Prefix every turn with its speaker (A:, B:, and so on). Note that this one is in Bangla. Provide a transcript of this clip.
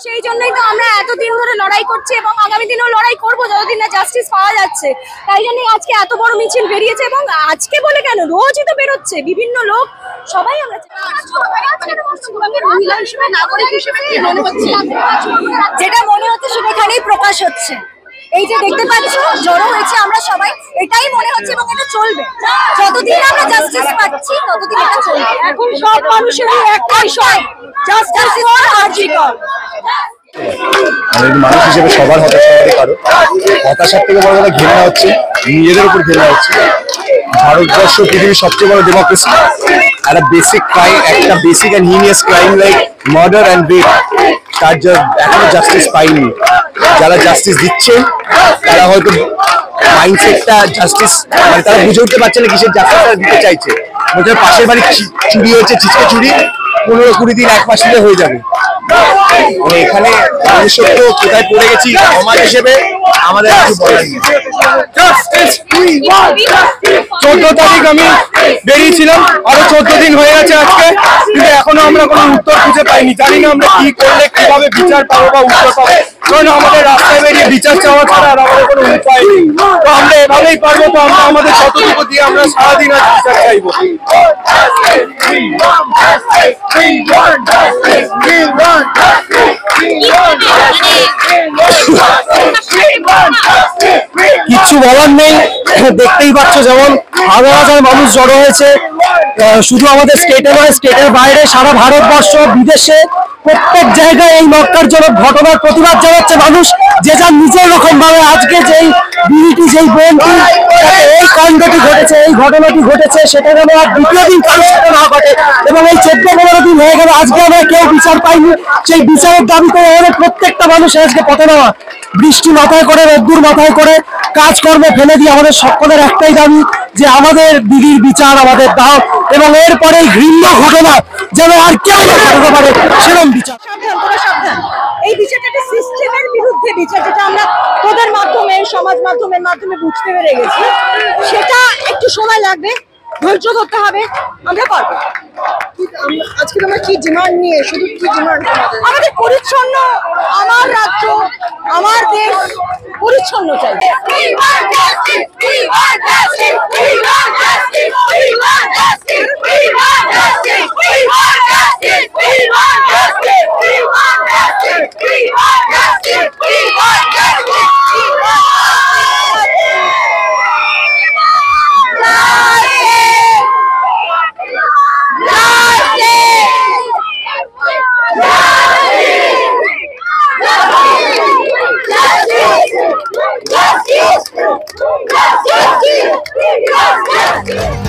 A: সেই জন্যই তো আমরা এতদিন ধরে লড়াই করছি এবং আগামী দিনেও লড়াই করবো যতদিন না জাস্টিস পাওয়া যাচ্ছে। তাই জন্যই আজকে এত বড় মিছিল বেরিয়েছে এবং আজকে বলে কেন, রোজই তো বেরোচ্ছে বিভিন্ন লোক, সবাই আমরা মহিলা হিসেবে, নাগরিক হিসেবে কি মনে হচ্ছে? যেটা মনে হচ্ছে সেখানেই প্রকাশ হচ্ছে। এই যে দেখতে পাচ্ছ জড়ো হয়েছে আমরা সবাই, এটাই মনে হচ্ছে এবং এটা চলবে যতদিন আমরা জাস্টিস পাচ্ছি ততদিন এটা চলবে। এখন সব মানুষেরই একটাই শখ, জাস্টিস ফর আরজি কর।
B: মানুষ হিসেবে সবার হতাশাবাদী কারো হতাশার থেকে বড় কথা ঘেন্না হচ্ছে, নিজেদের উপর ঘেন্না হচ্ছে। ভারতবর্ষ পৃথিবীর সবচেয়ে বড় ডেমোক্রেসি, একটা বেসিক ক্রাইম, একটা basic and heinous crime like murder and rape, তার এখনো জাস্টিস পাইনি। যারা জাস্টিস দিচ্ছে তারা হয়তো মাইন্ডসেটটা জাস্টিস মানে তারা বুঝে উঠতে পারছে না কিসের জাস্টিস দিতে চাইছে। ওদের পাশের বাড়ি চুরি হয়েছে, চিচকে চুরি 15-20 দিন 1 মাস নিলে হয়ে যাবে। এখানে মনুষ্যত্ব কোথায় পড়ে গেছি সমাজ হিসেবে আমাদের কিছু বলার নেই।
C: 14 তারিখ আমি বেরিয়েছিলাম, আরো 14 দিন হয়ে গেছে আজকে, কিন্তু এখনো আমরা কোনো উত্তর খুঁজে পাইনি। জানি না আমরা কি করলে কিভাবে বিচার পাবো বা উত্তর পাবো, কারণ আমাদের রাস্তায় বেরিয়ে বিচার চাওয়া ছাড়া আর আমাদের কোনো উপায় নেই। তো আমরা এভাবেই পারবো, তো আমরা আমাদের যতটুকু দিয়ে আমরা সারাদিন আজ বিচার চাইবো।
B: কিচ্ছু বলার নেই, দেখতেই পাচ্ছ যেমন হাজার হাজার মানুষ জড়ো হয়েছে। শুধু আমাদের স্টেটে নয়, স্টেটের বাইরে সারা ভারতবর্ষ, বিদেশে প্রত্যেক জায়গায় এই মক্কারজনক ঘটনার প্রতিবাদ জানাচ্ছে মানুষ, যে যার নিজের রকম ভাবে। আজকে যেই বিলিটি, যেই বোনটি এই কাণ্ডটি ঘটেছে, এই ঘটনাটি ঘটেছে, সেটা যেন আর দ্বিতীয় দিন কারোর সাথে না ঘটে। এবং এই 14-15 দিন হয়ে গেল, আজকে আমরা কেউ বিচার পাইনি। সেই বিচারের দাবি করে আমাদের প্রত্যেকটা মানুষ আজকে পথে নামা। বৃষ্টি মাথায় করে, রোদ্দুর মাথায় করে, কাজকর্ম ফেলে দিয়ে আমাদের সকলের একটাই দাবি যে আমাদের দিদির বিচার আমাদের দাও, এবং এরপরে এই ঘৃণ্য ঘটনা যেন আর কেউ না ঘটাতে পারে সেরকম বিচার।
A: সাবধান, তোরা সাবধান। এই বিচারটা একটা সিস্টেমের বিরুদ্ধে বিচার, যেটা আমরা তোদের মাধ্যমে, সমাজ মাধ্যমে বুঝতে পেরে গেছি। সেটা একটু সময় লাগবে, ধৈর্য ধরতে হবে, আমরা পারবো। আজকে তোমরা কি ডিমান্ড নিয়ে, শুধু কি ডিমান্ড? আমাদের পরিচ্ছন্ন, আমার রাজ্য, আমার দেশ পরিচ্ছন্ন চাই। Justice!